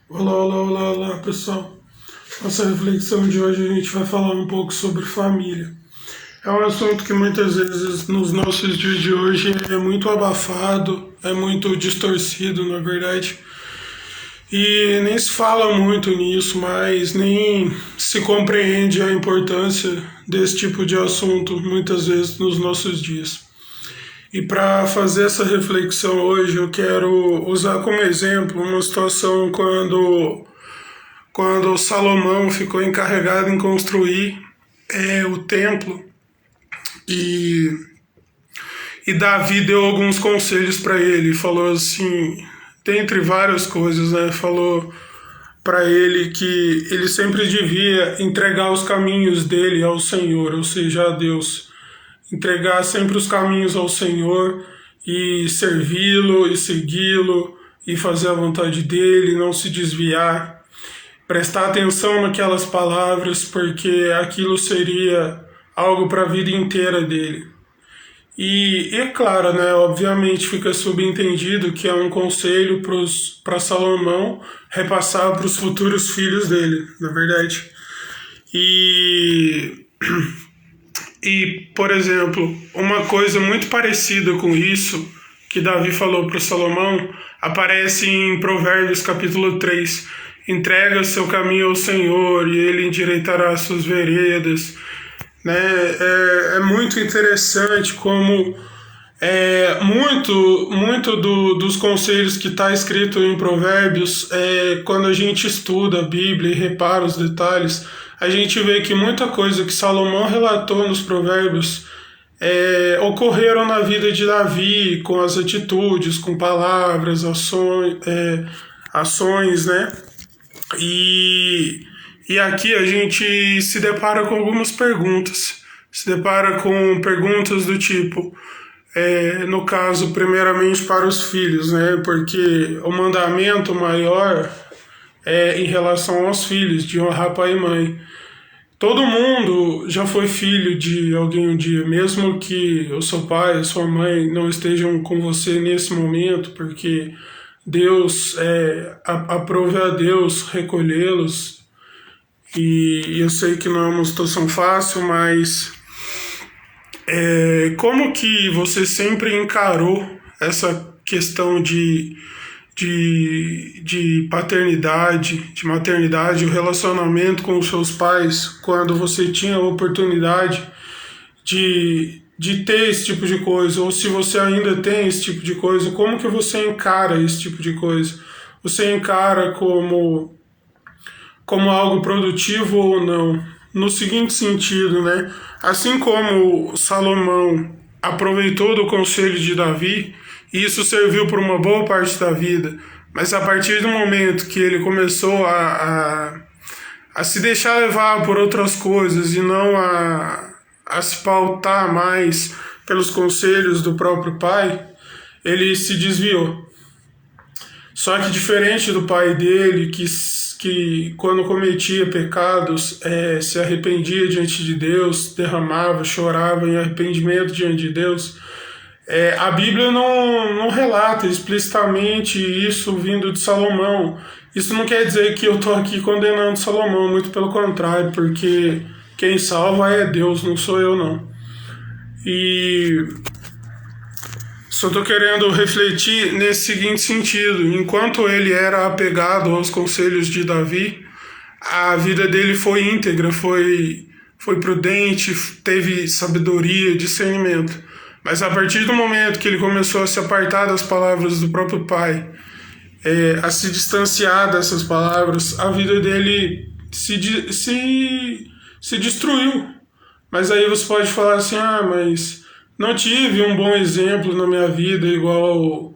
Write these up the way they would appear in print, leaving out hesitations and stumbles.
Olá, olá, olá, olá, pessoal. Nossa reflexão de hoje a gente vai falar um pouco sobre família. É um assunto que muitas vezes nos nossos dias de hoje é muito abafado, é muito distorcido, na verdade. E nem se fala muito nisso, mas nem se compreende a importância desse tipo de assunto muitas vezes nos nossos dias. E para fazer essa reflexão hoje, eu quero usar como exemplo uma situação quando Salomão ficou encarregado em construir o templo e, e Davi deu alguns conselhos para ele, falou assim, dentre várias coisas, né? Falou para ele que ele sempre devia entregar os caminhos dele ao Senhor, ou seja, a Deus, entregar sempre os caminhos ao Senhor e servi-lo e segui-lo e fazer a vontade dele, não se desviar, prestar atenção naquelas palavras, porque aquilo seria algo para a vida inteira dele. E é claro, né, obviamente fica subentendido que é um conselho para Salomão repassar para os futuros filhos dele, na verdade. E, por exemplo, uma coisa muito parecida com isso que Davi falou para Salomão aparece em Provérbios capítulo 3. Entrega seu caminho ao Senhor e ele endireitará as suas veredas. Né? É muito interessante como dos conselhos que está escrito em Provérbios, quando a gente estuda a Bíblia e repara os detalhes, a gente vê que muita coisa que Salomão relatou nos Provérbios ocorreram na vida de Davi, com as atitudes, com palavras, ações, né? E, e aqui a gente se depara com algumas perguntas. Se depara com perguntas do tipo, no caso, primeiramente para os filhos, né? Porque o mandamento maior é em relação aos filhos, de honrar pai e mãe. Todo mundo já foi filho de alguém um dia, mesmo que o seu pai, a sua mãe não estejam com você nesse momento, porque Deus aprove a Deus recolhê-los. E eu sei que não é uma situação fácil, mas como que você sempre encarou essa questão de paternidade, de maternidade, o relacionamento com os seus pais, quando você tinha a oportunidade de ter esse tipo de coisa, ou se você ainda tem esse tipo de coisa, como que você encara esse tipo de coisa? Você encara como algo produtivo ou não? No seguinte sentido, né? Assim como Salomão aproveitou do conselho de Davi, e isso serviu por uma boa parte da vida, mas a partir do momento que ele começou a se deixar levar por outras coisas e não a se pautar mais pelos conselhos do próprio pai, ele se desviou. Só que diferente do pai dele, que quando cometia pecados, se arrependia diante de Deus, derramava, chorava em arrependimento diante de Deus, a Bíblia não relata explicitamente isso vindo de Salomão. Isso não quer dizer que eu estou aqui condenando Salomão, muito pelo contrário, porque quem salva é Deus, não sou eu não. E só estou querendo refletir nesse seguinte sentido: enquanto ele era apegado aos conselhos de Davi, a vida dele foi íntegra, foi prudente, teve sabedoria, discernimento. Mas a partir do momento que ele começou a se apartar das palavras do próprio pai, a se distanciar dessas palavras, a vida dele se destruiu. Mas aí você pode falar assim, mas não tive um bom exemplo na minha vida igual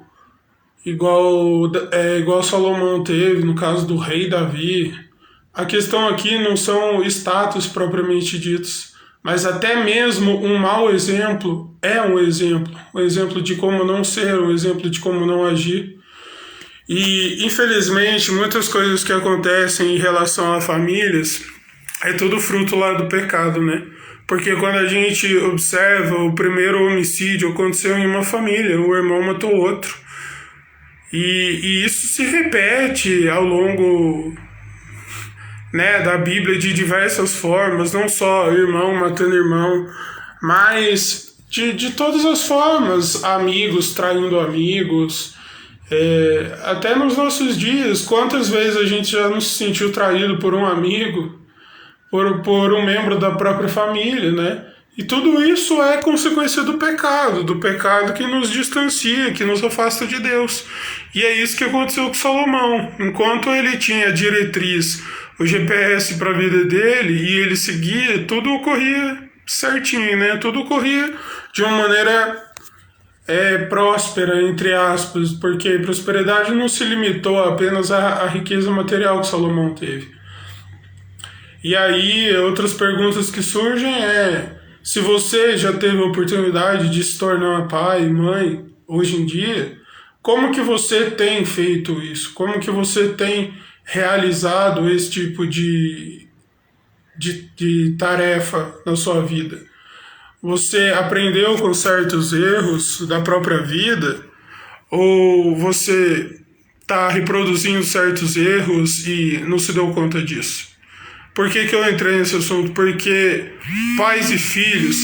Salomão teve, no caso do rei Davi. A questão aqui não são status propriamente ditos, mas até mesmo um mau exemplo é um exemplo de como não ser, um exemplo de como não agir. E infelizmente muitas coisas que acontecem em relação a famílias é tudo fruto lá do pecado, né? Porque quando a gente observa, o primeiro homicídio aconteceu em uma família, o irmão matou o outro. E isso se repete ao longo, né, da Bíblia de diversas formas, não só irmão matando irmão, mas de todas as formas, amigos traindo amigos, até nos nossos dias, quantas vezes a gente já não se sentiu traído por um amigo, por um membro da própria família, né? E tudo isso é consequência do pecado que nos distancia, que nos afasta de Deus. E é isso que aconteceu com Salomão. Enquanto ele tinha a diretriz, o GPS para a vida dele, e ele seguia, tudo ocorria certinho, né? Tudo ocorria de uma maneira próspera, entre aspas, porque prosperidade não se limitou apenas à riqueza material que Salomão teve. E aí, outras perguntas que surgem se você já teve a oportunidade de se tornar pai, mãe, hoje em dia, como que você tem feito isso? Como que você tem realizado esse tipo de tarefa na sua vida? Você aprendeu com certos erros da própria vida? Ou você está reproduzindo certos erros e não se deu conta disso? Por que eu entrei nesse assunto? Porque pais e filhos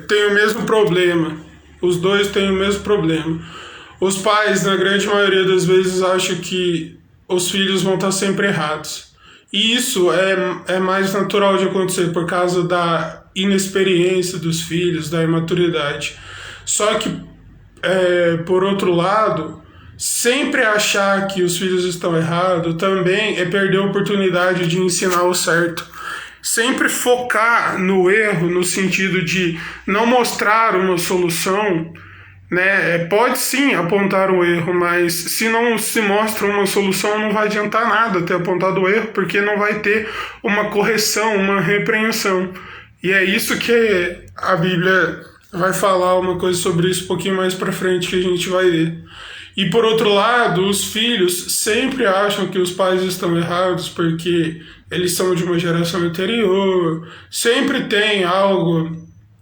têm o mesmo problema. Os dois têm o mesmo problema. Os pais, na grande maioria das vezes, acham que os filhos vão estar sempre errados. E isso é mais natural de acontecer por causa da inexperiência dos filhos, da imaturidade. Só que, por outro lado, sempre achar que os filhos estão errados também é perder a oportunidade de ensinar o certo. Sempre focar no erro, no sentido de não mostrar uma solução, né? Pode sim apontar o erro, mas se não se mostra uma solução, não vai adiantar nada ter apontado o erro, porque não vai ter uma correção, uma repreensão. E é isso que a Bíblia vai falar uma coisa sobre isso um pouquinho mais para frente, que a gente vai ver. E por outro lado, os filhos sempre acham que os pais estão errados porque eles são de uma geração anterior. Sempre tem algo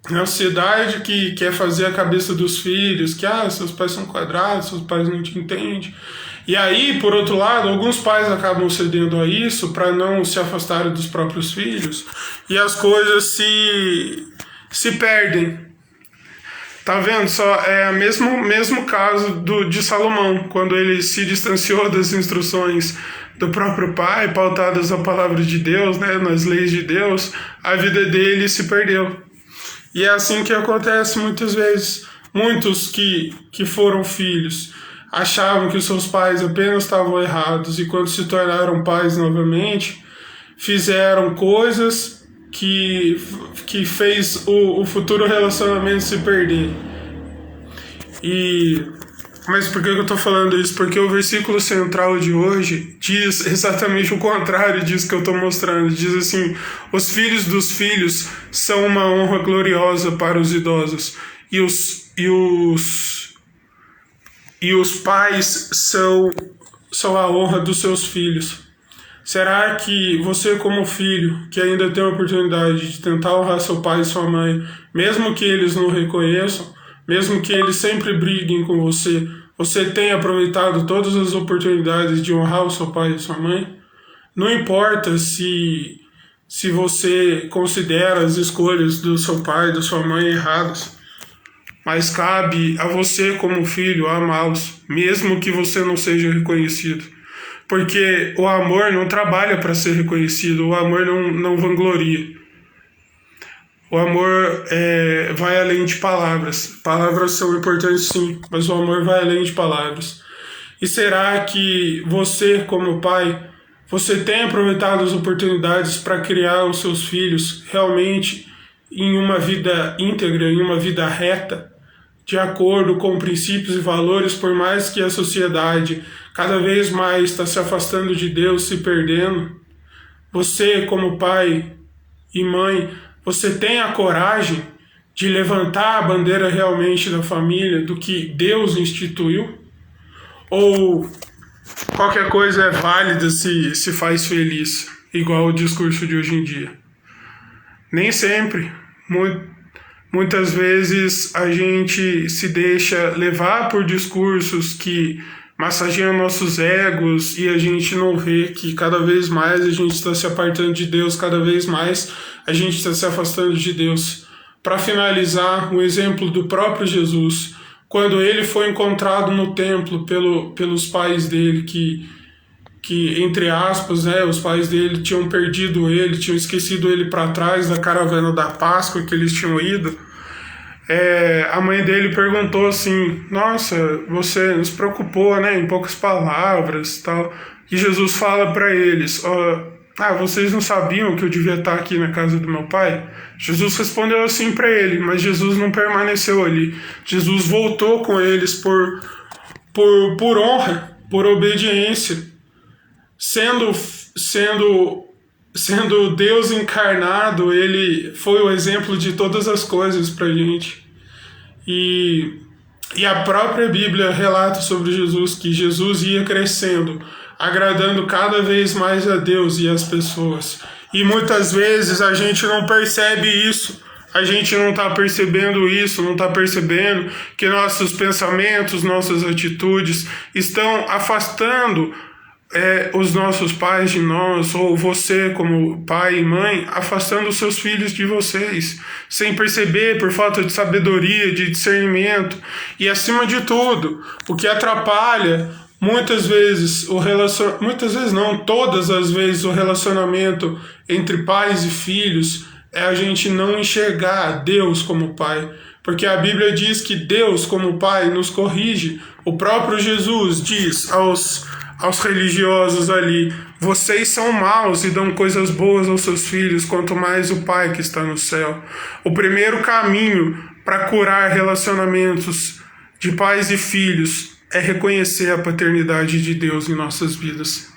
na sociedade que quer fazer a cabeça dos filhos, que seus pais são quadrados, seus pais não te entendem. E aí, por outro lado, alguns pais acabam cedendo a isso para não se afastarem dos próprios filhos e as coisas se perdem. Tá vendo? Só é o mesmo caso de Salomão, quando ele se distanciou das instruções do próprio pai, pautadas na palavra de Deus, né, nas leis de Deus, a vida dele se perdeu. E é assim que acontece muitas vezes. Muitos que foram filhos achavam que os seus pais apenas estavam errados e quando se tornaram pais novamente, fizeram coisas que fez o futuro relacionamento se perder. Mas por que eu estou falando isso? Porque o versículo central de hoje diz exatamente o contrário disso que eu estou mostrando. Diz assim: os filhos dos filhos são uma honra gloriosa para os idosos, e os pais são a honra dos seus filhos. Será que você, como filho, que ainda tem a oportunidade de tentar honrar seu pai e sua mãe, mesmo que eles não reconheçam, mesmo que eles sempre briguem com você tem aproveitado todas as oportunidades de honrar o seu pai e sua mãe? Não importa se você considera as escolhas do seu pai e da sua mãe erradas, mas cabe a você, como filho, amá-los, mesmo que você não seja reconhecido. Porque o amor não trabalha para ser reconhecido, o amor não vangloria. O amor vai além de palavras. Palavras são importantes sim, mas o amor vai além de palavras. E será que você, como pai, você tem aproveitado as oportunidades para criar os seus filhos realmente em uma vida íntegra, em uma vida reta, de acordo com princípios e valores, por mais que a sociedade cada vez mais está se afastando de Deus, se perdendo? Você, como pai e mãe, você tem a coragem de levantar a bandeira realmente da família, do que Deus instituiu? Ou qualquer coisa é válida se faz feliz, igual o discurso de hoje em dia? Nem sempre. Muitas vezes a gente se deixa levar por discursos que massageia nossos egos e a gente não vê que cada vez mais a gente está se apartando de Deus, cada vez mais a gente está se afastando de Deus. Para finalizar, o exemplo do próprio Jesus, quando ele foi encontrado no templo pelos pais dele, que entre aspas, né, os pais dele tinham perdido ele, tinham esquecido ele para trás da caravana da Páscoa que eles tinham ido. A mãe dele perguntou assim: nossa, você nos preocupou, né, em poucas palavras, tal. E Jesus fala para eles: vocês não sabiam que eu devia estar aqui na casa do meu pai? Jesus respondeu assim para ele, mas Jesus não permaneceu ali. Jesus voltou com eles por honra, por obediência, sendo Deus encarnado. Ele foi o exemplo de todas as coisas para a gente. E a própria Bíblia relata sobre Jesus que Jesus ia crescendo, agradando cada vez mais a Deus e as pessoas. E muitas vezes a gente não percebe isso, a gente não está percebendo isso, não está percebendo que nossos pensamentos, nossas atitudes estão afastando os nossos pais de nós, ou você como pai e mãe, afastando os seus filhos de vocês, sem perceber, por falta de sabedoria, de discernimento. E acima de tudo, o que atrapalha muitas vezes muitas vezes não, todas as vezes o relacionamento entre pais e filhos é a gente não enxergar Deus como pai. Porque a Bíblia diz que Deus como pai nos corrige. O próprio Jesus diz aos religiosos ali: vocês são maus e dão coisas boas aos seus filhos, quanto mais o Pai que está no céu. O primeiro caminho para curar relacionamentos de pais e filhos é reconhecer a paternidade de Deus em nossas vidas.